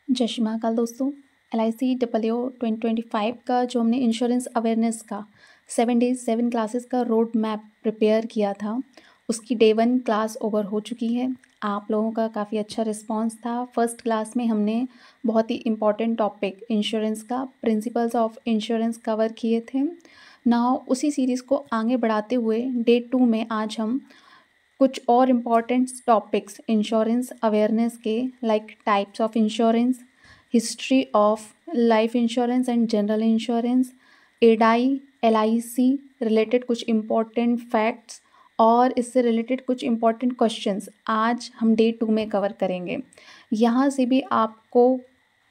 जय श्री महाकाल दोस्तों। LIC W 2025 का जो हमने इंश्योरेंस अवेयरनेस का 7 डेज 7 क्लासेस का रोड मैप प्रिपेयर किया था, उसकी डे 1 क्लास ओवर हो चुकी है। आप लोगों का काफ़ी अच्छा रिस्पांस था। फर्स्ट क्लास में हमने बहुत ही इम्पॉर्टेंट टॉपिक इंश्योरेंस का प्रिंसिपल्स ऑफ इंश्योरेंस कवर किए थे। नाउ उसी सीरीज़ को आगे बढ़ाते हुए डे 2 में आज हम कुछ और इम्पॉर्टेंट टॉपिक्स इंश्योरेंस अवेयरनेस के like types of insurance, history of life insurance and general insurance, एडाई LIC related कुछ इम्पॉर्टेंट फैक्ट्स और इससे रिलेटेड कुछ इम्पॉर्टेंट क्वेश्चंस आज हम डे 2 में कवर करेंगे। यहाँ से भी आपको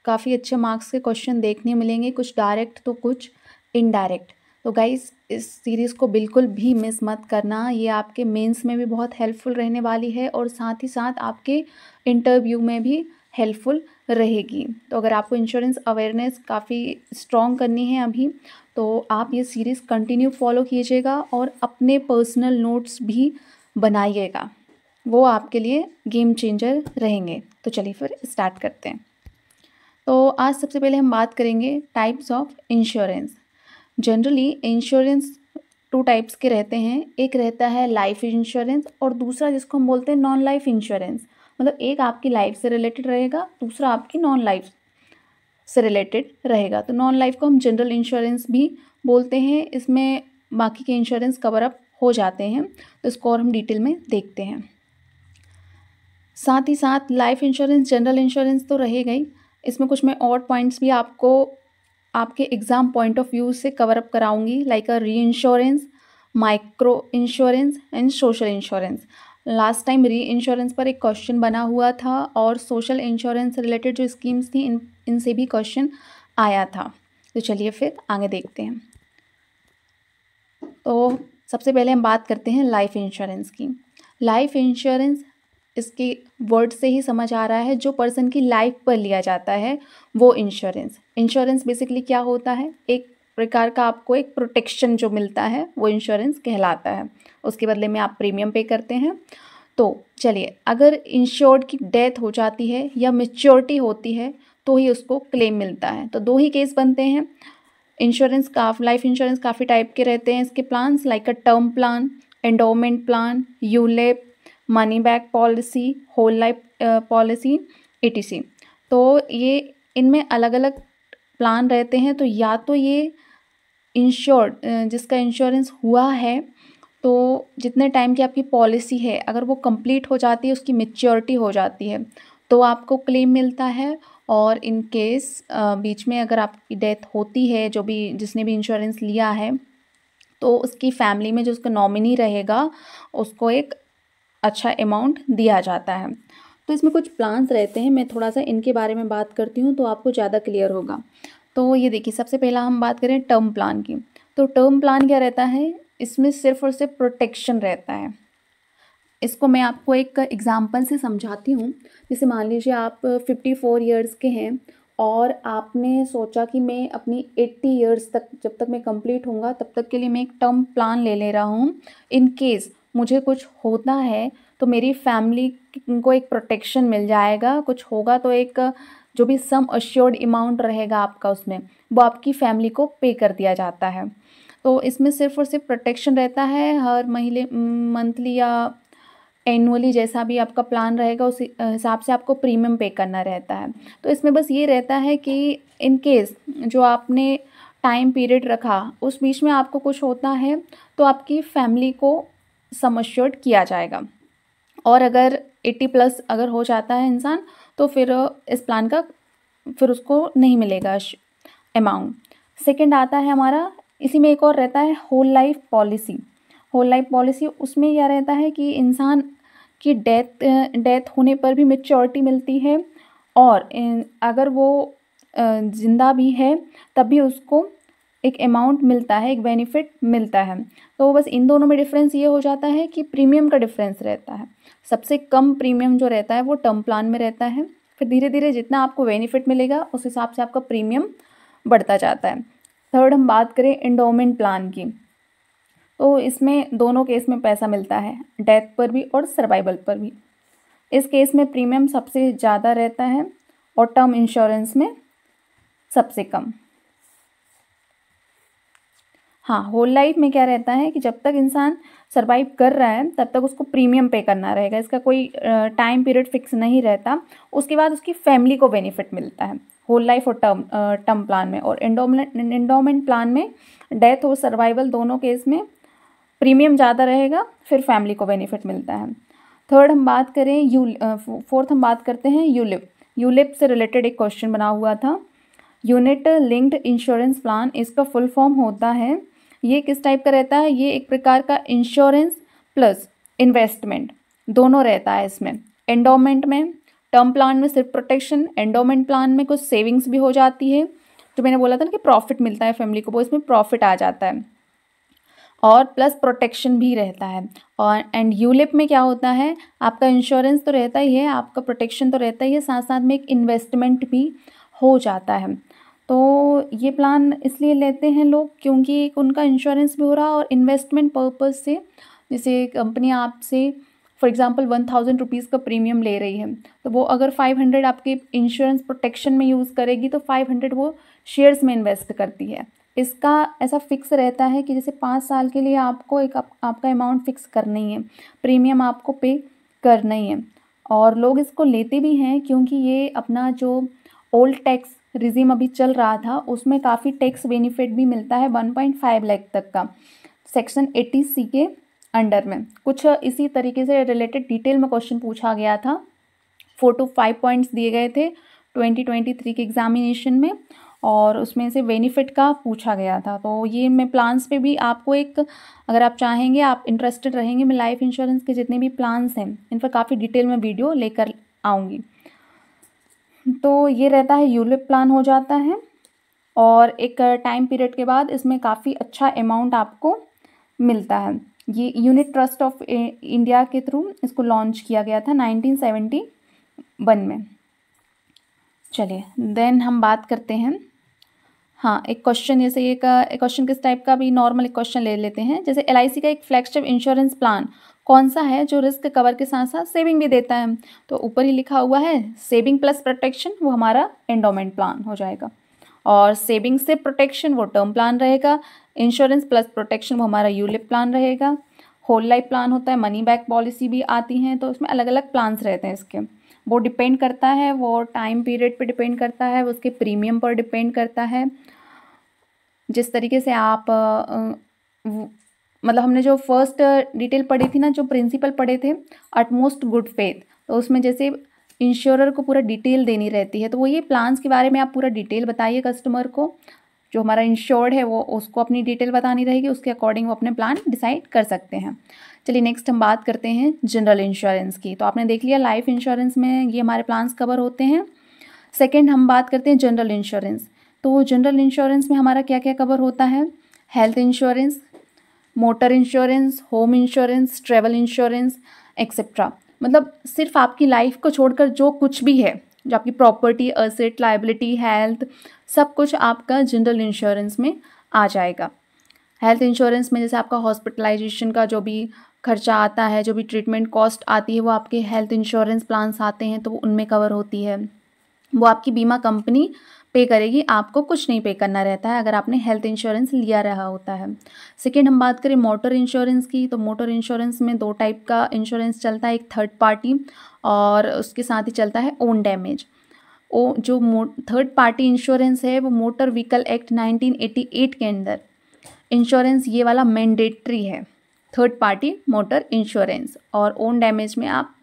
काफ़ी अच्छे मार्क्स के क्वेश्चन देखने मिलेंगे, कुछ डायरेक्ट तो कुछ इनडायरेक्ट। तो गाइस इस सीरीज़ को बिल्कुल भी मिस मत करना, ये आपके मेंस में भी बहुत हेल्पफुल रहने वाली है और साथ ही साथ आपके इंटरव्यू में भी हेल्पफुल रहेगी। तो अगर आपको इंश्योरेंस अवेयरनेस काफ़ी स्ट्रॉन्ग करनी है अभी, तो आप ये सीरीज़ कंटिन्यू फॉलो कीजिएगा और अपने पर्सनल नोट्स भी बनाइएगा, वो आपके लिए गेम चेंजर रहेंगे। तो चलिए फिर स्टार्ट करते हैं। तो आज सबसे पहले हम बात करेंगे types of insurance. Generally insurance 2 types के रहते हैं, एक रहता है लाइफ इंश्योरेंस और दूसरा जिसको हम बोलते हैं नॉन लाइफ इंश्योरेंस। मतलब एक आपकी लाइफ से रिलेटेड रहेगा, दूसरा आपकी नॉन लाइफ से रिलेटेड रहेगा। तो नॉन लाइफ को हम जनरल इंश्योरेंस भी बोलते हैं, इसमें बाकी के इंश्योरेंस कवर अप हो जाते हैं। तो इसको और हम डिटेल में देखते हैं। साथ ही साथ लाइफ इंश्योरेंस जनरल इंश्योरेंस तो रहेगा ही, इसमें कुछ मैं और पॉइंट्स भी आपको आपके एग्ज़ाम पॉइंट ऑफ व्यू से कवर अप कराऊंगी, लाइक अ री insurance, micro insurance and social insurance. Last time री इंश्योरेंस पर एक क्वेश्चन बना हुआ था और सोशल इंश्योरेंस से रिलेटेड जो स्कीम्स थी इनसे भी क्वेश्चन आया था। तो चलिए फिर आगे देखते हैं। तो सबसे पहले हम बात करते हैं लाइफ इंश्योरेंस की। लाइफ इंश्योरेंस इसके वर्ड से ही समझ आ रहा है, जो पर्सन की लाइफ पर लिया जाता है वो इंश्योरेंस। इंश्योरेंस बेसिकली क्या होता है, एक प्रकार का आपको एक प्रोटेक्शन जो मिलता है वो इंश्योरेंस कहलाता है। उसके बदले में आप प्रीमियम पे करते हैं। तो चलिए, अगर इंश्योर्ड की डेथ हो जाती है या मैच्योरिटी होती है तो ही उसको क्लेम मिलता है। तो 2 ही केस बनते हैं। इंश्योरेंस लाइफ इंश्योरेंस काफ़ी टाइप के रहते हैं इसके plans, like a term plan, endowment plan, ULIP, money back policy, whole life policy, ETC। तो ये इनमें अलग अलग प्लान रहते हैं। तो या तो ये इंश्योर्ड जिसका इंश्योरेंस हुआ है, तो जितने टाइम की आपकी पॉलिसी है अगर वो कंप्लीट हो जाती है, उसकी मैच्योरिटी हो जाती है, तो आपको क्लेम मिलता है। और इन केस बीच में अगर आपकी डेथ होती है, जो भी जिसने भी इंश्योरेंस लिया है, तो उसकी फैमिली में जो उसका नॉमिनी रहेगा उसको एक अच्छा अमाउंट दिया जाता है। तो इसमें कुछ प्लान्स रहते हैं, मैं थोड़ा सा इनके बारे में बात करती हूँ तो आपको ज़्यादा क्लियर होगा। तो ये देखिए, सबसे पहला हम बात करें टर्म प्लान की। तो टर्म प्लान क्या रहता है, इसमें सिर्फ और सिर्फ प्रोटेक्शन रहता है। इसको मैं आपको एक एग्जांपल से समझाती हूँ। जैसे मान लीजिए आप 54 इयर्स के हैं और आपने सोचा कि मैं अपनी 80 इयर्स तक, जब तक मैं कंप्लीट होऊंगा तब तक के लिए मैं एक टर्म प्लान ले ले रहा हूँ। इन केस मुझे कुछ होता है तो मेरी फैमिली को एक प्रोटेक्शन मिल जाएगा। कुछ होगा तो एक जो भी सम अश्योर्ड अमाउंट रहेगा आपका, उसमें वो आपकी फैमिली को पे कर दिया जाता है। तो इसमें सिर्फ और सिर्फ प्रोटेक्शन रहता है। हर महीने मंथली या एनुअली जैसा भी आपका प्लान रहेगा उस हिसाब से आपको प्रीमियम पे करना रहता है। तो इसमें बस ये रहता है कि इन केस जो आपने टाइम पीरियड रखा उस बीच में आपको कुछ होता है तो आपकी फैमिली को सम अश्योर्ड किया जाएगा। और अगर 80 प्लस अगर हो जाता है इंसान, तो फिर इस प्लान का फिर उसको नहीं मिलेगा अमाउंट। सेकंड आता है हमारा, इसी में एक और रहता है whole life policy. Whole life policy उसमें यह रहता है कि इंसान की डेथ होने पर भी मैच्योरिटी मिलती है और अगर वो ज़िंदा भी है तब भी उसको एक अमाउंट मिलता है, एक बेनिफिट मिलता है। तो बस इन दोनों में डिफरेंस ये हो जाता है कि प्रीमियम का डिफरेंस रहता है। सबसे कम प्रीमियम जो रहता है वो टर्म प्लान में रहता है, फिर धीरे धीरे जितना आपको बेनिफिट मिलेगा उस हिसाब से आपका प्रीमियम बढ़ता जाता है। थर्ड हम बात करें एंडोमेंट प्लान की, तो इसमें दोनों केस में पैसा मिलता है, डेथ पर भी और सर्वाइवल पर भी। इस केस में प्रीमियम सबसे ज़्यादा रहता है और टर्म इंश्योरेंस में सबसे कम। हाँ, होल लाइफ में क्या रहता है कि जब तक इंसान सर्वाइव कर रहा है तब तक उसको प्रीमियम पे करना रहेगा, इसका कोई टाइम पीरियड फिक्स नहीं रहता। उसके बाद उसकी फैमिली को बेनिफिट मिलता है होल लाइफ और टर्म प्लान में। और एंडोमेंट प्लान में डेथ और सर्वाइवल दोनों केस में प्रीमियम ज़्यादा रहेगा, फिर फैमिली को बेनिफिट मिलता है। फोर्थ हम बात करते हैं यूलिप। यूलिप से रिलेटेड एक क्वेश्चन बना हुआ था। यूनिट लिंक्ड इंश्योरेंस प्लान, इसका फुल फॉर्म होता है, ये किस टाइप का रहता है, ये एक प्रकार का इंश्योरेंस प्लस इन्वेस्टमेंट दोनों रहता है इसमें। एंडोमेंट में, टर्म प्लान में सिर्फ प्रोटेक्शन, एंडोमेंट प्लान में कुछ सेविंग्स भी हो जाती है, जो मैंने बोला था ना कि प्रॉफिट मिलता है फैमिली को, वो इसमें प्रॉफिट आ जाता है, और प्लस प्रोटेक्शन भी रहता है। और एंड यूलिप में क्या होता है, आपका इंश्योरेंस तो रहता ही है, आपका प्रोटेक्शन तो रहता ही है, साथ साथ में एक इन्वेस्टमेंट भी हो जाता है। तो ये प्लान इसलिए लेते हैं लोग क्योंकि एक उनका इंश्योरेंस भी हो रहा और इन्वेस्टमेंट पर्पज़ से, जैसे कंपनी आपसे फॉर एग्जांपल 1000 रुपीज़ का प्रीमियम ले रही है, तो वो अगर 500 आपके इंश्योरेंस प्रोटेक्शन में यूज़ करेगी तो 500 वो शेयर्स में इन्वेस्ट करती है। इसका ऐसा फिक्स रहता है कि जैसे 5 साल के लिए आपको एक आपका अमाउंट फिक्स करना ही है, प्रीमियम आपको पे करना ही है। और लोग इसको लेते भी हैं क्योंकि ये अपना जो ओल्ड टैक्स रिजीम अभी चल रहा था उसमें काफ़ी टैक्स बेनिफिट भी मिलता है 1.5 लाख तक का, सेक्शन 80C के अंडर में। कुछ इसी तरीके से रिलेटेड डिटेल में क्वेश्चन पूछा गया था, 4 to 5 पॉइंट्स दिए गए थे 2023 के एग्जामिनेशन में, और उसमें से बेनिफिट का पूछा गया था। तो ये मैं प्लान्स पे भी आपको एक, अगर आप चाहेंगे, आप इंटरेस्टेड रहेंगे, मैं लाइफ इंश्योरेंस के जितने भी प्लान्स हैं इन पर काफ़ी डिटेल में वीडियो लेकर आऊँगी। तो ये रहता है यूलिप प्लान हो जाता है, और एक टाइम पीरियड के बाद इसमें काफ़ी अच्छा अमाउंट आपको मिलता है। ये यूनिट ट्रस्ट ऑफ इंडिया के थ्रू इसको लॉन्च किया गया था 1971 में। चलिए देन हम बात करते हैं, हाँ एक क्वेश्चन, जैसे एक क्वेश्चन किस टाइप का, भी नॉर्मल एक क्वेश्चन ले लेते हैं। जैसे LIC का एक फ्लैगशिप इंश्योरेंस प्लान कौन सा है जो रिस्क कवर के साथ साथ सेविंग भी देता है, तो ऊपर ही लिखा हुआ है सेविंग प्लस प्रोटेक्शन, वो हमारा एंडोमेंट प्लान हो जाएगा। और सेविंग से प्रोटेक्शन वो टर्म प्लान रहेगा, इंश्योरेंस प्लस प्रोटेक्शन वो हमारा यूलिप प्लान रहेगा। होल लाइफ प्लान होता है, मनी बैक पॉलिसी भी आती हैं, तो उसमें अलग अलग प्लान्स रहते हैं इसके। वो डिपेंड करता है, वो टाइम पीरियड पे डिपेंड करता है, उसके प्रीमियम पर डिपेंड करता है। जिस तरीके से आप मतलब हमने जो फर्स्ट डिटेल पढ़ी थी ना, जो प्रिंसिपल पढ़े थे अटमोस्ट गुड फेथ, तो उसमें जैसे इंश्योरर को पूरा डिटेल देनी रहती है, तो वो ये प्लान्स के बारे में आप पूरा डिटेल बताइए कस्टमर को, जो हमारा इंश्योर्ड है वो उसको अपनी डिटेल बतानी रहेगी, उसके अकॉर्डिंग वो अपने प्लान डिसाइड कर सकते हैं। चलिए नेक्स्ट हम बात करते हैं जनरल इंश्योरेंस की। तो आपने देख लिया लाइफ इंश्योरेंस में ये हमारे प्लान्स कवर होते हैं। सेकेंड हम बात करते हैं जनरल इंश्योरेंस। तो जनरल इंश्योरेंस में हमारा क्या क्या कवर होता है, health insurance, motor insurance, home insurance, travel insurance etcetera. मतलब सिर्फ आपकी लाइफ को छोड़कर जो कुछ भी है, जो आपकी प्रॉपर्टी, एसेट, लायबिलिटी, हेल्थ, सब कुछ आपका जनरल इंश्योरेंस में आ जाएगा। हेल्थ इंश्योरेंस में जैसे आपका हॉस्पिटलाइजेशन का जो भी खर्चा आता है, जो भी ट्रीटमेंट कॉस्ट आती है, वो आपके हेल्थ इंश्योरेंस प्लान्स आते हैं तो वो उनमें कवर होती है, वो आपकी बीमा कंपनी पे करेगी, आपको कुछ नहीं पे करना रहता है अगर आपने हेल्थ इंश्योरेंस लिया रहा होता है। सेकेंड हम बात करें मोटर इंश्योरेंस की, तो मोटर इंश्योरेंस में 2 टाइप का इंश्योरेंस चलता है, एक थर्ड पार्टी और उसके साथ ही चलता है ओन डैमेज। जो थर्ड पार्टी इंश्योरेंस है वो मोटर व्हीकल एक्ट 1988 के अंदर इंश्योरेंस ये वाला मैंडेटरी है, थर्ड पार्टी मोटर इंश्योरेंस। और ओन डैमेज में आप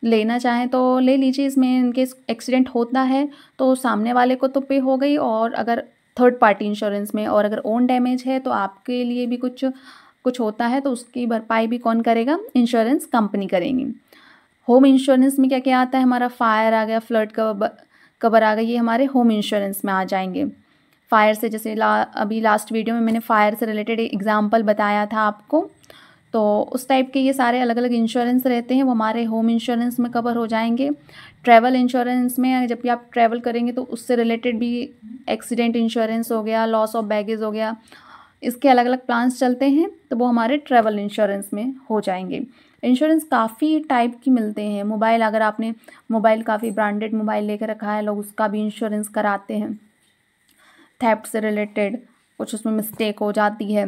लेना चाहें तो ले लीजिए, इसमें इनकेस एक्सीडेंट होता है तो सामने वाले को तो पे हो गई, और अगर थर्ड पार्टी इंश्योरेंस में और अगर ओन डैमेज है तो आपके लिए भी कुछ होता है तो उसकी भरपाई भी कौन करेगा, इंश्योरेंस कंपनी करेंगी। होम इंश्योरेंस में क्या क्या आता है, हमारा फायर आ गया, फ्लड कवर आ गया, ये हमारे होम इंश्योरेंस में आ जाएंगे। फायर से जैसे अभी लास्ट वीडियो में मैंने फायर से रिलेटेड एग्जाम्पल बताया था आपको, तो उस टाइप के ये सारे अलग अलग इंश्योरेंस रहते हैं, वो हमारे होम इंश्योरेंस में कवर हो जाएंगे। ट्रैवल इंश्योरेंस में जब भी आप ट्रैवल करेंगे तो उससे रिलेटेड भी एक्सीडेंट इंश्योरेंस हो गया, लॉस ऑफ बैगेज हो गया, इसके अलग अलग प्लान्स चलते हैं, तो वो हमारे ट्रैवल इंश्योरेंस में हो जाएंगे। इंश्योरेंस काफ़ी टाइप की मिलते हैं। मोबाइल, अगर आपने मोबाइल काफ़ी ब्रांडेड मोबाइल लेकर रखा है, लोग उसका भी इंश्योरेंस कराते हैं। थेफ्ट से रिलेटेड कुछ उसमें मिस्टेक हो जाती है,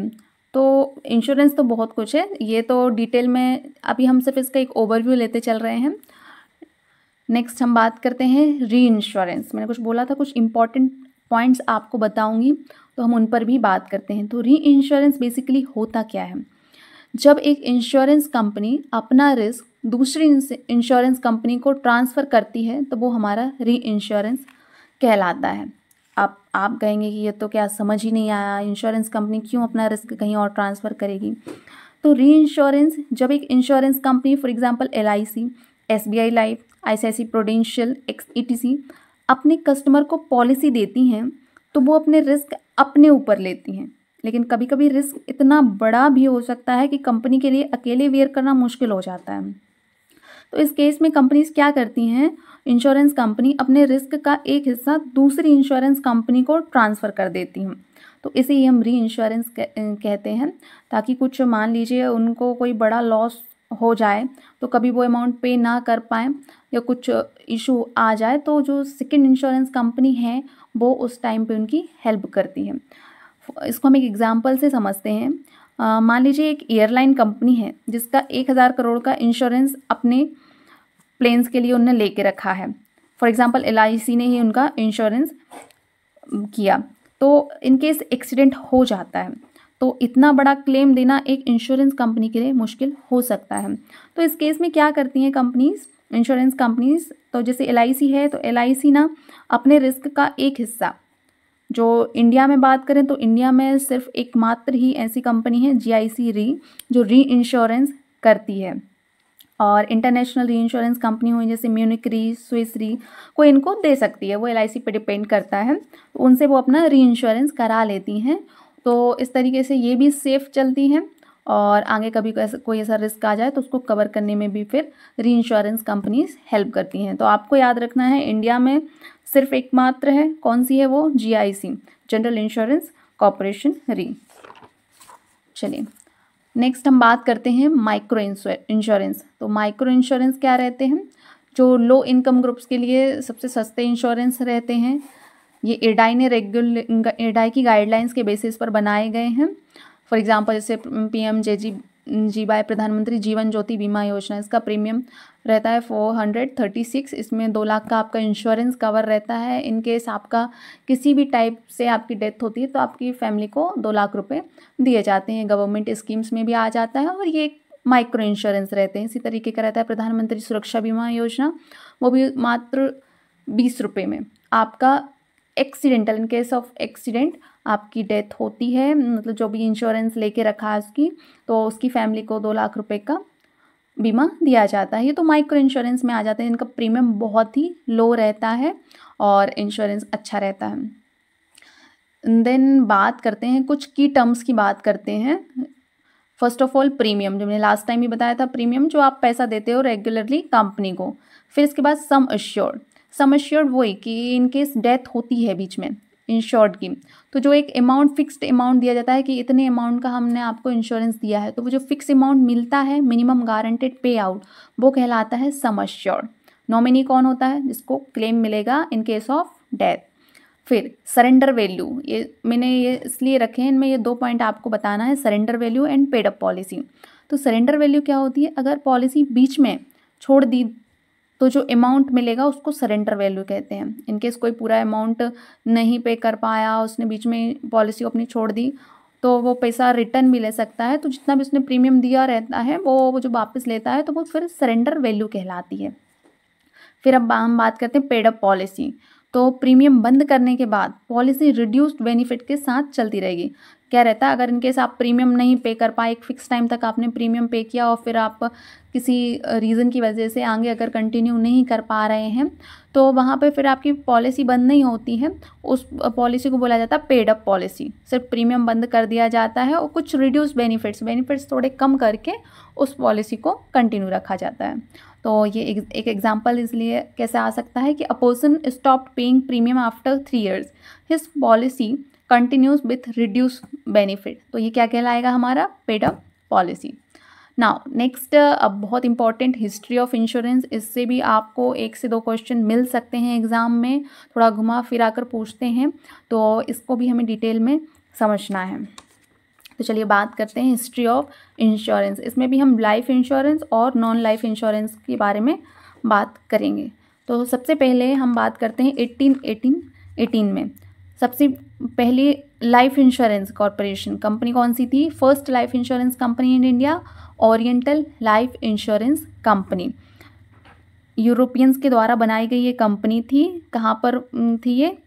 तो इंश्योरेंस तो बहुत कुछ है। ये तो डिटेल में अभी हम सिर्फ इसका एक ओवरव्यू लेते चल रहे हैं। नेक्स्ट हम बात करते हैं री इंश्योरेंस। मैंने कुछ बोला था, कुछ इंपॉर्टेंट पॉइंट्स आपको बताऊंगी, तो हम उन पर भी बात करते हैं। तो री इंश्योरेंस बेसिकली होता क्या है? जब एक इंश्योरेंस कंपनी अपना रिस्क दूसरी इंश्योरेंस कंपनी को ट्रांसफ़र करती है, तो वो हमारा री इंश्योरेंस कहलाता है। आप कहेंगे कि ये तो क्या समझ ही नहीं आया, इंश्योरेंस कंपनी क्यों अपना रिस्क कहीं और ट्रांसफ़र करेगी? तो री इंश्योरेंस, जब एक insurance company for example LIC, SBI life, ICICI prudential, ETC अपने कस्टमर को पॉलिसी देती हैं, तो वो अपने रिस्क अपने ऊपर लेती हैं। लेकिन कभी कभी रिस्क इतना बड़ा भी हो सकता है कि कंपनी के लिए अकेले बेयर करना मुश्किल हो जाता है। तो इस केस में कंपनीज क्या करती हैं, इंश्योरेंस कंपनी अपने रिस्क का एक हिस्सा दूसरी इंश्योरेंस कंपनी को ट्रांसफ़र कर देती हैं। तो इसे ही हम री इंश्योरेंस कहते हैं, ताकि कुछ मान लीजिए उनको कोई बड़ा लॉस हो जाए तो कभी वो अमाउंट पे ना कर पाएँ या कुछ इशू आ जाए, तो जो सेकंड इंश्योरेंस कंपनी है वो उस टाइम पे उनकी हेल्प करती है। इसको हम एक एग्जांपल से समझते हैं। मान लीजिए एक एयरलाइन कंपनी है जिसका 1000 करोड़ का इंश्योरेंस अपने प्लेन्स के लिए उन्होंने लेके रखा है। फॉर एग्जांपल LIC ने ही उनका इंश्योरेंस किया, तो इनकेस एक्सीडेंट हो जाता है तो इतना बड़ा क्लेम देना एक इंश्योरेंस कंपनी के लिए मुश्किल हो सकता है। तो इस केस में क्या करती हैं कंपनीज, इंश्योरेंस कंपनीज, तो जैसे LIC है तो LIC ना अपने रिस्क का एक हिस्सा, जो इंडिया में बात करें तो इंडिया में सिर्फ एकमात्र ही ऐसी कंपनी है GIC री जो री इंश्योरेंस करती है। और इंटरनेशनल री इंश्योरेंस कंपनी हुई जैसे म्यूनिक री, स्विस री, कोई इनको दे सकती है, वो LIC पे डिपेंड करता है, तो उनसे वो अपना री इंश्योरेंस करा लेती हैं। तो इस तरीके से ये भी सेफ चलती हैं और आगे कभी कोई ऐसा रिस्क आ जाए तो उसको कवर करने में भी फिर री इंश्योरेंस कंपनीज हेल्प करती हैं। तो आपको याद रखना है इंडिया में सिर्फ एकमात्र है, कौन सी है वो? GIC, जनरल इंश्योरेंस कॉरपोरेशन री। चलिए नेक्स्ट हम बात करते हैं माइक्रो इंश्योरेंस। तो माइक्रो इंश्योरेंस क्या रहते हैं? जो लो इनकम ग्रुप्स के लिए सबसे सस्ते इंश्योरेंस रहते हैं। ये एडाई की गाइडलाइंस के बेसिस पर बनाए गए हैं। फॉर एग्जांपल जैसे PMJGY, प्रधानमंत्री जीवन ज्योति बीमा योजना, इसका प्रीमियम रहता है 436। इसमें 2 लाख का आपका इंश्योरेंस कवर रहता है। इन केस आपका किसी भी टाइप से आपकी डेथ होती है तो आपकी फैमिली को 2 लाख रुपए दिए जाते हैं। गवर्नमेंट स्कीम्स में भी आ जाता है और ये एक माइक्रो इंश्योरेंस रहते हैं। इसी तरीके का रहता है प्रधानमंत्री सुरक्षा बीमा योजना, वो भी मात्र 20 रुपये में। आपका accidental, in case of accident आपकी डेथ होती है, मतलब जो भी इंश्योरेंस लेके रखा है उसकी, तो उसकी फैमिली को 2 लाख रुपए का बीमा दिया जाता है। ये तो माइक्रो इंश्योरेंस में आ जाते हैं, इनका प्रीमियम बहुत ही लो रहता है और इंश्योरेंस अच्छा रहता है। देन बात करते हैं कुछ की टर्म्स की बात करते हैं। फर्स्ट ऑफ ऑल प्रीमियम, जो मैंने लास्ट टाइम भी बताया था, प्रीमियम जो आप पैसा देते हो रेगुलरली कंपनी को। फिर इसके बाद सम अश्योर्ड। सम अश्योर्ड वही कि इन केस डेथ होती है बीच में इंश्योर्ड की, तो जो एक अमाउंट, फिक्स्ड अमाउंट दिया जाता है कि इतने अमाउंट का हमने आपको इंश्योरेंस दिया है, तो वो जो फिक्स अमाउंट मिलता है, मिनिमम गारंटेड पे आउट, वो कहलाता है सम अश्योर्ड। नॉमिनी कौन होता है? जिसको क्लेम मिलेगा इन केस ऑफ डेथ। फिर सरेंडर वैल्यू, ये मैंने ये इसलिए रखे हैं, इनमें ये 2 पॉइंट आपको बताना है, surrender value and paid up policy. तो सरेंडर वैल्यू क्या होती है? अगर पॉलिसी बीच में छोड़ दी तो जो अमाउंट मिलेगा उसको सरेंडर वैल्यू कहते हैं। इनकेस कोई पूरा अमाउंट नहीं पे कर पाया, उसने बीच में पॉलिसी अपनी छोड़ दी, तो वो पैसा रिटर्न भी ले सकता है। तो जितना भी उसने प्रीमियम दिया रहता है वो जो वापस लेता है, तो वो फिर सरेंडर वैल्यू कहलाती है। फिर अब हम बात करते हैं पेड अप पॉलिसी। तो प्रीमियम बंद करने के बाद पॉलिसी रिड्यूस्ड बेनिफिट के साथ चलती रहेगी। क्या रहता है, अगर इनकेस आप प्रीमियम नहीं पे कर पाए, एक फिक्स टाइम तक आपने प्रीमियम पे किया और फिर आप किसी रीज़न की वजह से आगे अगर कंटिन्यू नहीं कर पा रहे हैं, तो वहाँ पे फिर आपकी पॉलिसी बंद नहीं होती है। उस पॉलिसी को बोला जाता है पेड अप पॉलिसी। सिर्फ प्रीमियम बंद कर दिया जाता है और कुछ रिड्यूस बेनिफिट्स थोड़े कम करके उस पॉलिसी को कंटिन्यू रखा जाता है। तो ये एक एग्जांपल इसलिए कैसे आ सकता है कि a person stopped paying premium after 3 years, his policy continues with reduce benefit. तो ये क्या कहलाएगा? हमारा paid up policy. Now next, अब बहुत इंपॉर्टेंट हिस्ट्री ऑफ इंश्योरेंस। इससे भी आपको 1 से 2 क्वेश्चन मिल सकते हैं एग्ज़ाम में, थोड़ा घुमा फिरा कर पूछते हैं, तो इसको भी हमें डिटेल में समझना है। तो चलिए बात करते हैं हिस्ट्री ऑफ इंश्योरेंस। इसमें भी हम लाइफ इंश्योरेंस और नॉन लाइफ इंश्योरेंस के बारे में बात करेंगे। तो सबसे पहले हम बात करते हैं 1818 में। सबसे पहली लाइफ इंश्योरेंस कॉरपोरेशन कंपनी कौन सी थी? First life insurance company in India, oriental life insurance company. Europeans के द्वारा बनाई गई ये कंपनी थी। कहाँ पर थी ये?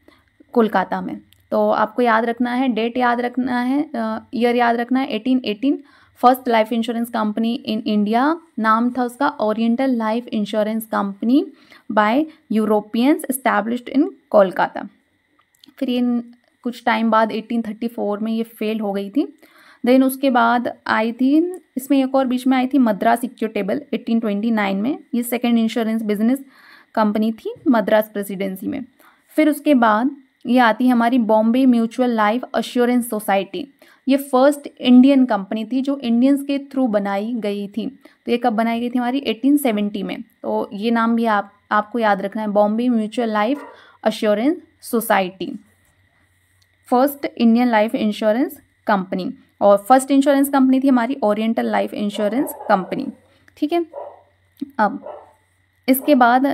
कोलकाता में। तो आपको याद रखना है, डेट याद रखना है, ईयर याद रखना है, 1818। First life insurance company in India, नाम था उसका oriental life insurance company by Europeans, established in Kolkata. फिर ये कुछ टाइम बाद 1834 में ये फेल हो गई थी। देन उसके बाद आई थी, इसमें एक और बीच में आई थी मद्रास इक्विटेबल 1829 में। ये सेकेंड इंश्योरेंस बिजनेस कंपनी थी मद्रास प्रेसिडेंसी में। फिर उसके बाद ये आती है हमारी Bombay mutual life assurance society. ये फर्स्ट इंडियन कंपनी थी जो इंडियंस के थ्रू बनाई गई थी। तो ये कब बनाई गई थी? हमारी 1870 में। तो ये नाम भी आपको याद रखना है, Bombay mutual life assurance society, first Indian life insurance company. और फर्स्ट इंश्योरेंस कंपनी थी हमारी ओरिएंटल लाइफ इंश्योरेंस कंपनी। ठीक है, अब इसके बाद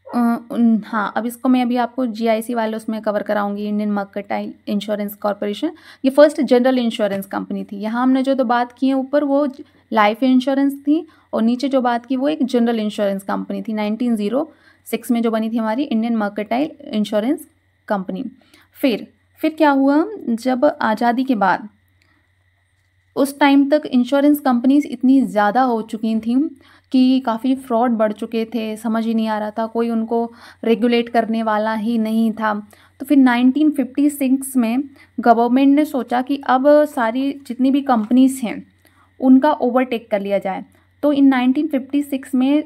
हाँ, अब इसको मैं अभी आपको GIC वाले उसमें कवर कराऊंगी, इंडियन मर्केंटाइल इंश्योरेंस कॉरपोरेशन। ये फर्स्ट जनरल इंश्योरेंस कंपनी थी। यहाँ हमने जो तो बात की है ऊपर वो लाइफ इंश्योरेंस थी, और नीचे जो बात की वो एक जनरल इंश्योरेंस कंपनी थी 1906 में जो बनी थी हमारी इंडियन मर्केंटाइल इंश्योरेंस कंपनी। फिर क्या हुआ, जब आज़ादी के बाद उस टाइम तक इंश्योरेंस कंपनीज इतनी ज़्यादा हो चुकी थी कि काफ़ी फ्रॉड बढ़ चुके थे, समझ ही नहीं आ रहा था, कोई उनको रेगुलेट करने वाला ही नहीं था। तो फिर 1956 में गवर्नमेंट ने सोचा कि अब सारी जितनी भी कंपनीज हैं उनका ओवरटेक कर लिया जाए। तो इन 1956 में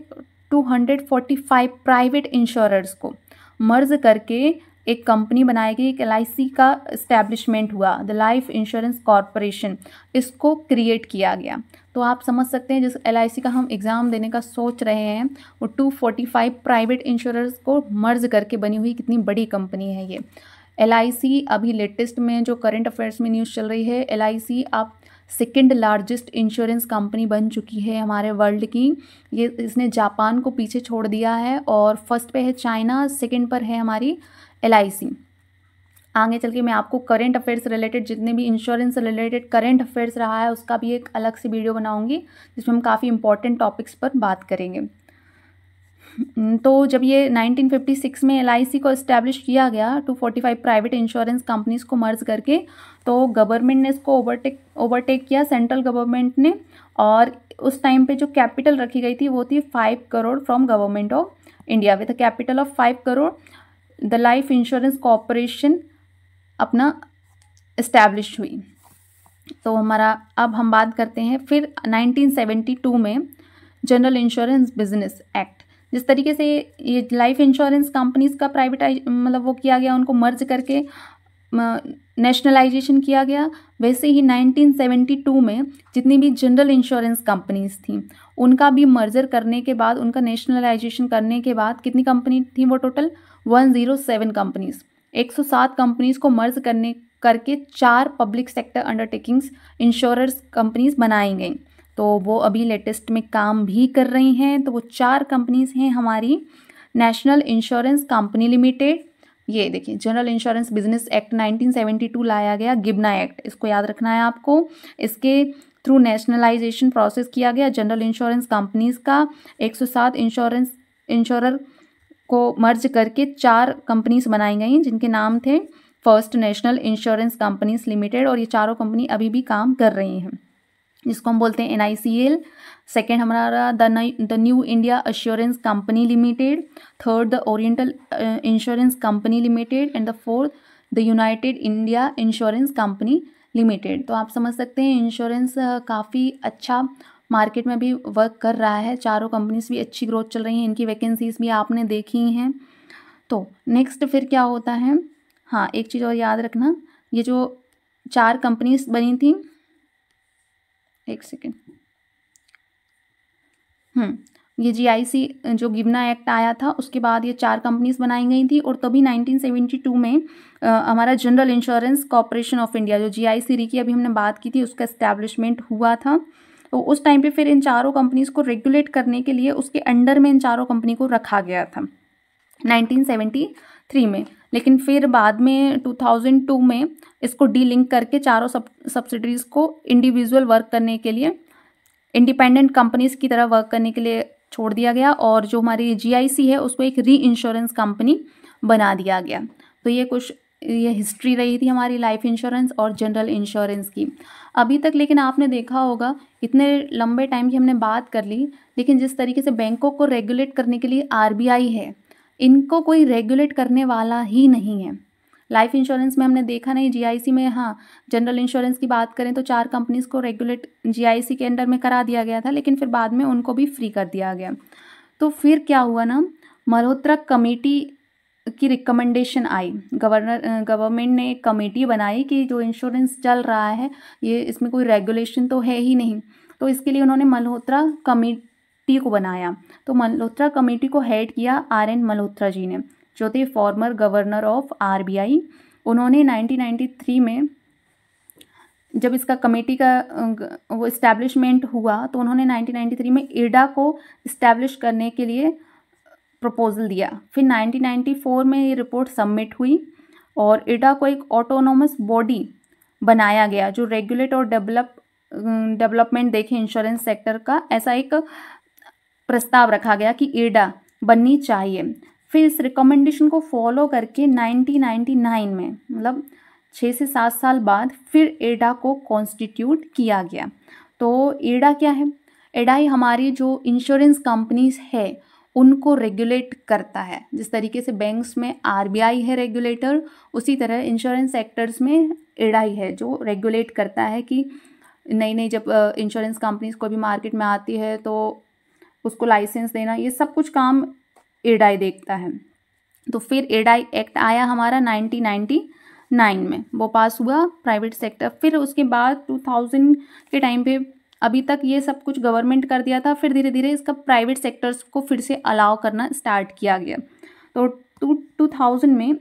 245 प्राइवेट इंश्योरर्स को मर्ज करके एक कंपनी बनाई गई, एक LIC का इस्टेब्लिशमेंट हुआ, द लाइफ इंश्योरेंस कॉरपोरेशन, इसको क्रिएट किया गया। तो आप समझ सकते हैं जिस LIC का हम एग्ज़ाम देने का सोच रहे हैं वो 245 प्राइवेट इंश्योरर्स को मर्ज करके बनी हुई कितनी बड़ी कंपनी है ये LIC। अभी लेटेस्ट में जो करंट अफेयर्स में न्यूज़ चल रही है, LIC अब सेकेंड लार्जेस्ट इंश्योरेंस कंपनी बन चुकी है हमारे वर्ल्ड की। ये इसने जापान को पीछे छोड़ दिया है, और फर्स्ट पे है चाइना, सेकेंड पर है हमारी LIC। आगे चल के मैं आपको करंट अफेयर्स रिलेटेड, जितने भी इंश्योरेंस से रिलेटेड करंट अफेयर्स रहा है उसका भी एक अलग से वीडियो बनाऊंगी जिसमें हम काफ़ी इंपॉर्टेंट टॉपिक्स पर बात करेंगे। तो जब ये 1956 में LIC को इस्टेब्लिश किया गया 245 प्राइवेट इंश्योरेंस कंपनीज को मर्ज करके, तो गवर्नमेंट ने इसको ओवरटेक किया, सेंट्रल गवर्नमेंट ने। और उस टाइम पे जो कैपिटल रखी गई थी वो थी 5 crore from government of India. With a capital of 5 crore the life insurance corporation अपना इस्टेब्लिश हुई। तो हमारा अब हम बात करते हैं फिर 1972 में जनरल इंश्योरेंस बिजनेस एक्ट। जिस तरीके से ये लाइफ इंश्योरेंस कंपनीज का प्राइवेटाइज मतलब वो किया गया, उनको मर्ज करके नेशनलाइजेशन किया गया, वैसे ही 1972 में जितनी भी जनरल इंश्योरेंस कंपनीज थी उनका भी मर्जर करने के बाद, उनका नेशनलाइजेशन करने के बाद कितनी कंपनी थी वो टोटल 107 कंपनीज, 107 कंपनीज को मर्ज करके 4 public sector undertakings insurance companies बनाई गई। तो वो अभी लेटेस्ट में काम भी कर रही हैं। तो वो 4 कंपनीज हैं हमारी, नेशनल इंश्योरेंस कंपनी लिमिटेड, ये देखिए जनरल इंश्योरेंस बिजनेस एक्ट 1972 लाया गया, गिबना एक्ट, इसको याद रखना है आपको। इसके थ्रू नेशनलाइजेशन प्रोसेस किया गया जनरल इंश्योरेंस कंपनीज का। 107 इंश्योरर को मर्ज करके 4 कंपनीज बनाई गई जिनके नाम थे first national insurance companies limited, और ये चारों कंपनी अभी भी काम कर रही हैं, जिसको हम बोलते हैं NICL। सेकेंड हमारा the new India assurance company limited, third the oriental insurance company limited, and the fourth the United India insurance company limited. तो आप समझ सकते हैं इंश्योरेंस काफ़ी अच्छा मार्केट में भी वर्क कर रहा है, चारों कंपनीज भी अच्छी ग्रोथ चल रही हैं, इनकी वैकेंसीज भी आपने देखी हैं। तो नेक्स्ट फिर क्या होता है, हाँ एक चीज़ और याद रखना, ये जो 4 कंपनीज बनी थी, एक सेकेंड, ये जीआईसी जो गिवना एक्ट आया था उसके बाद ये 4 कंपनीज बनाई गई थी और तभी 1972 में हमारा general insurance corporation of India जो जीआईसी की अभी हमने बात की थी उसका एस्टैब्लिशमेंट हुआ था। तो उस टाइम पे फिर इन चारों कंपनीज को रेगुलेट करने के लिए उसके अंडर में इन चारों कंपनी को रखा गया था 1973 में। लेकिन फिर बाद में 2002 में इसको डीलिंक करके चारों सब्सिडरीज को इंडिविजुअल वर्क करने के लिए इंडिपेंडेंट कंपनीज की तरह वर्क करने के लिए छोड़ दिया गया और जो हमारी जीआईसी है उसको एक री इंश्योरेंस कंपनी बना दिया गया। तो ये हिस्ट्री रही थी हमारी लाइफ इंश्योरेंस और जनरल इंश्योरेंस की अभी तक। लेकिन आपने देखा होगा इतने लंबे टाइम की हमने बात कर ली, लेकिन जिस तरीके से बैंकों को रेगुलेट करने के लिए आरबीआई है, इनको कोई रेगुलेट करने वाला ही नहीं है। लाइफ इंश्योरेंस में हमने देखा नहीं, जीआईसी में हाँ जनरल इंश्योरेंस की बात करें तो 4 कंपनीज को रेगुलेट जीआईसी के अंडर में करा दिया गया था, लेकिन फिर बाद में उनको भी फ्री कर दिया गया। तो फिर क्या हुआ ना, मल्होत्रा कमेटी की रिकमेंडेशन आई, गवर्नमेंट ने एक कमेटी बनाई कि जो इंश्योरेंस चल रहा है ये इसमें कोई रेगुलेशन तो है ही नहीं, तो इसके लिए उन्होंने मल्होत्रा कमेटी को बनाया। तो मल्होत्रा कमेटी को हेड किया आर.एन. मल्होत्रा जी ने, जो थे फॉर्मर गवर्नर ऑफ आरबीआई। उन्होंने 1993 में जब इसका कमेटी का वो इस्टेब्लिशमेंट हुआ तो उन्होंने 1993 में एडा को इस्टेब्लिश करने के लिए प्रपोजल दिया। फिर 1994 में ये रिपोर्ट सबमिट हुई और एडा को एक ऑटोनोमस बॉडी बनाया गया जो रेगुलेट और डेवलपमेंट देखे इंश्योरेंस सेक्टर का, ऐसा एक प्रस्ताव रखा गया कि एडा बननी चाहिए। फिर इस रिकमेंडेशन को फॉलो करके 1999 में, मतलब 6 से 7 साल बाद, फिर एडा को कॉन्स्टिट्यूट किया गया। तो एडा क्या है? एडा ही हमारी जो इंश्योरेंस कंपनीज है उनको रेगुलेट करता है। जिस तरीके से बैंक्स में आरबीआई है रेगुलेटर, उसी तरह इंश्योरेंस सेक्टर्स में एडा ही है जो रेगुलेट करता है कि नई जब इंश्योरेंस कंपनीज को भी मार्केट में आती है तो उसको लाइसेंस देना, ये सब कुछ काम एडाई देखता है। तो फिर एडाई एक्ट आया हमारा 1999 में, वो पास हुआ प्राइवेट सेक्टर। फिर उसके बाद 2000 के टाइम पे अभी तक ये सब कुछ गवर्नमेंट कर दिया था, फिर धीरे धीरे इसका प्राइवेट सेक्टर्स को फिर से अलाउ करना स्टार्ट किया गया। तो 2000 में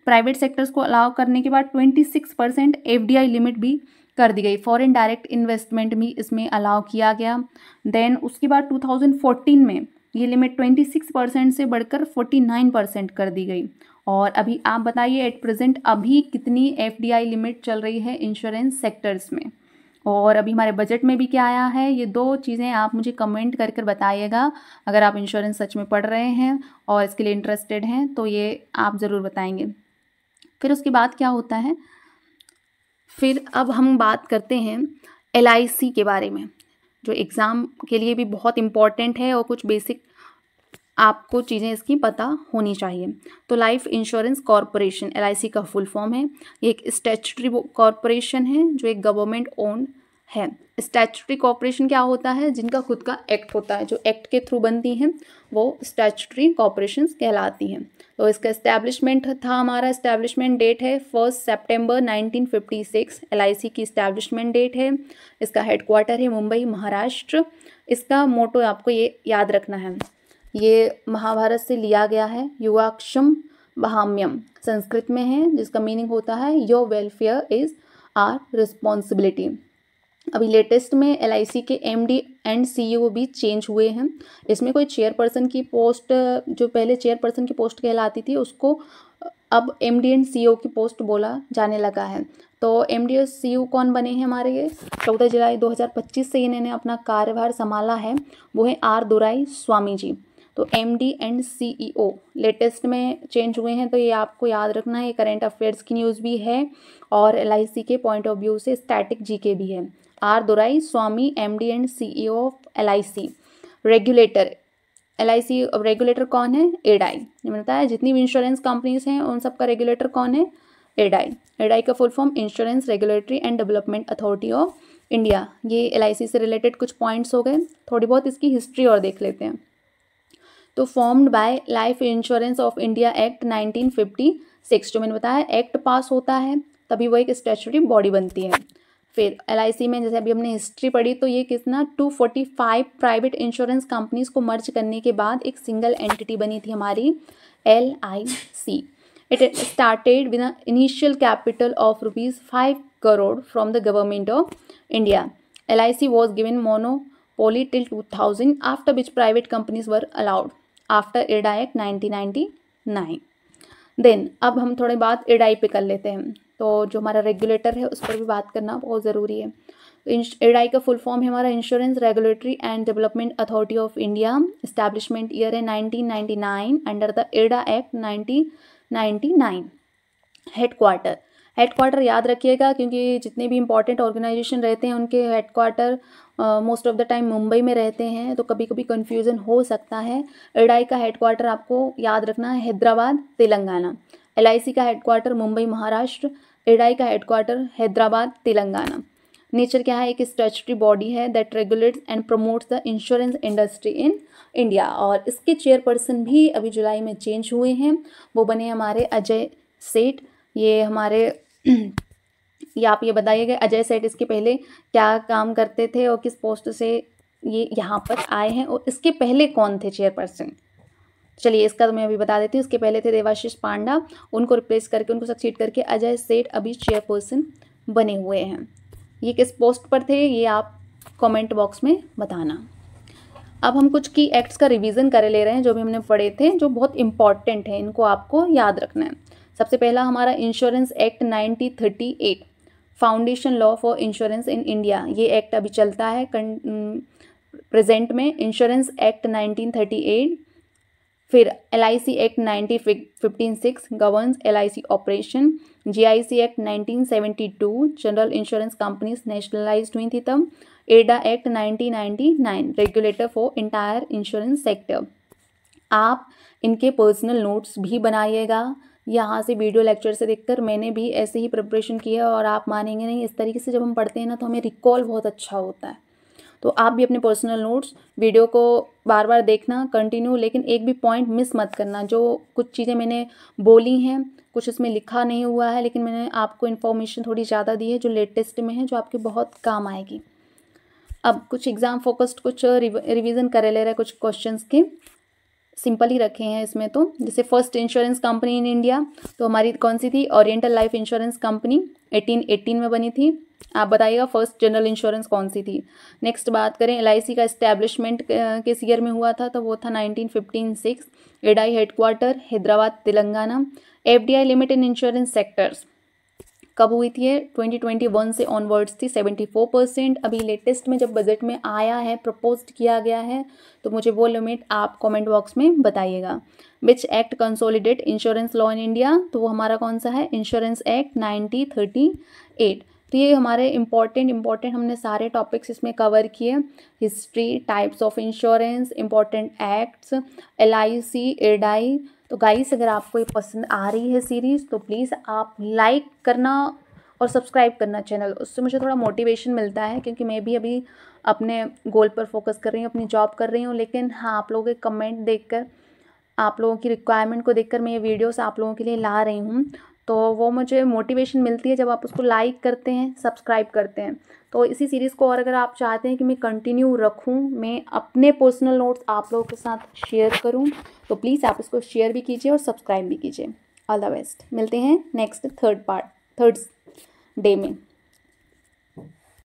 प्राइवेट सेक्टर्स को अलाउ करने के बाद 26% एफडीआई लिमिट भी कर दी गई, फॉरेन डायरेक्ट इन्वेस्टमेंट भी इसमें अलाउ किया गया। देन उसके बाद 2014 में ये लिमिट 26% से बढ़कर 49% कर दी गई। और अभी आप बताइए एट प्रेजेंट अभी कितनी एफडीआई लिमिट चल रही है इंश्योरेंस सेक्टर्स में, और अभी हमारे बजट में भी क्या आया है। ये 2 चीज़ें आप मुझे कमेंट कर बताइएगा। अगर आप इंश्योरेंस सच में पढ़ रहे हैं और इसके लिए इंटरेस्टेड हैं तो ये आप ज़रूर बताएंगे। फिर उसके बाद क्या होता है, फिर अब हम बात करते हैं LIC के बारे में, जो एग्ज़ाम के लिए भी बहुत इम्पॉर्टेंट है और कुछ बेसिक आपको चीज़ें इसकी पता होनी चाहिए। तो लाइफ इंश्योरेंस कॉरपोरेशन LIC का फुल फॉर्म है। ये एक स्टैट्यूटरी कॉरपोरेशन है जो एक गवर्नमेंट ओन है। स्टैट्यूटरी कॉरपोरेशन क्या होता है? जिनका खुद का एक्ट होता है, जो एक्ट के थ्रू बनती हैं वो स्टैट्यूटरी कॉरपोरेशंस कहलाती हैं। तो इसका इस्टेब्लिशमेंट था, हमारा इस्टेब्लिशमेंट डेट है 1 सितंबर 1956, LIC की इस्टेब्लिशमेंट डेट है। इसका हेडक्वार्टर है मुंबई, महाराष्ट्र। इसका मोटो आपको ये याद रखना है, ये महाभारत से लिया गया है, युवाक्षम बहाम्यम संस्कृत में है, जिसका मीनिंग होता है your welfare is our responsibility. अभी लेटेस्ट में LIC के MD एंड CEO भी चेंज हुए हैं। इसमें कोई चेयरपर्सन की पोस्ट, जो पहले चेयरपर्सन की पोस्ट कहलाती थी, उसको अब MD एंड CEO की पोस्ट बोला जाने लगा है। तो MD और CEO कौन बने हैं हमारे? ये 14 जुलाई 2025 से इन्होंने अपना कार्यभार संभाला है, वो है R दोराई स्वामी जी। तो MD एंड CEO लेटेस्ट में चेंज हुए हैं, तो ये आपको याद रखना है। करंट अफेयर्स की न्यूज़ भी है और LIC के पॉइंट ऑफ व्यू से स्टैटिक GK भी है। R Dorai Swami, MD and CEO of LIC। Regulator LIC, अब रेगुलेटर कौन है? एडाई। ये मिलता है जितनी भी इंश्योरेंस कंपनीज हैं उन सब का रेगुलेटर कौन है? एडाई। एडाई का full form insurance regulatory and development authority of India. ये LIC से रिलेटेड कुछ पॉइंट्स हो गए। थोड़ी बहुत इसकी हिस्ट्री और देख लेते हैं। तो formed by life insurance of India act 1956, जो मैंने बताया एक्ट पास होता है तभी वो एक स्टैट्यूटरी बॉडी बनती है। फिर LIC में जैसे अभी हमने हिस्ट्री पढ़ी तो ये कितना 245 प्राइवेट इंश्योरेंस कंपनीज को मर्ज करने के बाद एक सिंगल एंटिटी बनी थी हमारी LIC. It started with an initial capital of ₹5 crore from the government of India. LIC was given monopoly till 2000, after which private companies were allowed after IRDA Act 1999. Then अब हम थोड़ी बात IRDAI पे कर लेते हैं. तो जो हमारा रेगुलेटर है उस पर भी बात करना बहुत ज़रूरी है. IRDAI का फुल फॉर्म है हमारा insurance regulatory and development authority of India. Establishment year है 1999 under the IRDA act 1999. Headquarter याद रखिएगा क्योंकि जितने भी इंपॉर्टेंट ऑर्गेनाइजेशन रहते हैं उनके headquarter most of the time Mumbai में रहते हैं, तो कभी कभी कन्फ्यूज़न हो सकता है. IRDAI का हेडक्वार्टर आपको याद रखना है हैदराबाद तेलंगाना. LIC का हेडक्वार्टर मुंबई महाराष्ट्र. IRDAI का हेडक्वार्टर हैदराबाद तेलंगाना. नेचर क्या है, एक स्टैट्यूटरी बॉडी है that regulates and promotes the insurance industry in India. और इसके चेयरपर्सन भी अभी जुलाई में चेंज हुए हैं, वो बने हमारे अजय सेठ. ये हमारे ये आप ये बताइएगा अजय सेठ इसके पहले क्या काम करते थे और किस पोस्ट से ये यहाँ पर आए हैं, और इसके पहले कौन थे चेयरपर्सन. चलिए इसका तो मैं अभी बता देती हूँ. इसके पहले थे देवाशीष पांडा, उनको रिप्लेस करके उनको सक्सीड करके अजय सेठ अभी चेयरपर्सन बने हुए हैं. ये किस पोस्ट पर थे ये आप कमेंट बॉक्स में बताना. अब हम कुछ की एक्ट्स का रिवीजन कर ले रहे हैं जो भी हमने पढ़े थे, जो बहुत इंपॉर्टेंट हैं, इनको आपको याद रखना है. सबसे पहला हमारा insurance act 1938, foundation law for insurance in India. ये एक्ट अभी चलता है प्रेजेंट में. Insurance act 1938. फिर LIC act 1956 governs LIC operation. GIC act 1972 general insurance companies nationalised हुई थी तब. IRDA act 1999 regulator for entire insurance sector. आप इनके पर्सनल नोट्स भी बनाइएगा. यहाँ से वीडियो लेक्चर से देखकर मैंने भी ऐसे ही प्रिपरेशन किया, और आप मानेंगे नहीं, इस तरीके से जब हम पढ़ते हैं ना तो हमें रिकॉल बहुत अच्छा होता है. तो आप भी अपने पर्सनल नोट्स वीडियो को बार बार देखना कंटिन्यू, लेकिन एक भी पॉइंट मिस मत करना. जो कुछ चीज़ें मैंने बोली हैं कुछ इसमें लिखा नहीं हुआ है, लेकिन मैंने आपको इन्फॉर्मेशन थोड़ी ज़्यादा दी है जो लेटेस्ट में है, जो आपके बहुत काम आएगी. अब कुछ एग्ज़ाम फोकस्ड कुछ रिवीजन कर ले रहे हैं. कुछ क्वेश्चंस के सिंपल ही रखे हैं इसमें. तो जैसे first insurance company in India तो हमारी कौन सी थी, ओरिएंटल लाइफ इंश्योरेंस कंपनी 1818 में बनी थी. आप बताइएगा फर्स्ट जनरल इंश्योरेंस कौन सी थी. नेक्स्ट बात करें LIC का इस्टेब्लिशमेंट किस ईयर में हुआ था, तो वो था 1956. IRDAI headquarter Hyderabad Telangana. FDI limit in insurance sectors कब हुई थी, 2021 से ऑनवर्ड्स थी 74%. अभी लेटेस्ट में जब बजट में आया है प्रपोज किया गया है तो मुझे वो लिमिट आप कमेंट बॉक्स में बताइएगा. Which act consolidate insurance law in India, तो वो हमारा कौन सा है, इंश्योरेंस एक्ट 1938. तो ये हमारे इंपॉर्टेंट हमने सारे टॉपिक्स इसमें कवर किए. History, types of insurance, important acts, LIC, IRDAI. तो गाइस अगर आपको ये पसंद आ रही है सीरीज़ तो प्लीज़ आप लाइक करना और सब्सक्राइब करना चैनल. उससे मुझे थोड़ा मोटिवेशन मिलता है क्योंकि मैं भी अभी अपने गोल पर फोकस कर रही हूँ, अपनी जॉब कर रही हूँ. लेकिन हाँ, आप लोगों के कमेंट देखकर, आप लोगों की रिक्वायरमेंट को देखकर मैं ये वीडियोस आप लोगों के लिए ला रही हूँ. तो वो मुझे मोटिवेशन मिलती है जब आप उसको लाइक करते हैं, सब्सक्राइब करते हैं. तो इसी सीरीज़ को और अगर आप चाहते हैं कि मैं कंटिन्यू रखूं, मैं अपने पर्सनल नोट्स आप लोगों के साथ शेयर करूं, तो प्लीज़ आप इसको शेयर भी कीजिए और सब्सक्राइब भी कीजिए. All the best. मिलते हैं नेक्स्ट थर्ड डे में.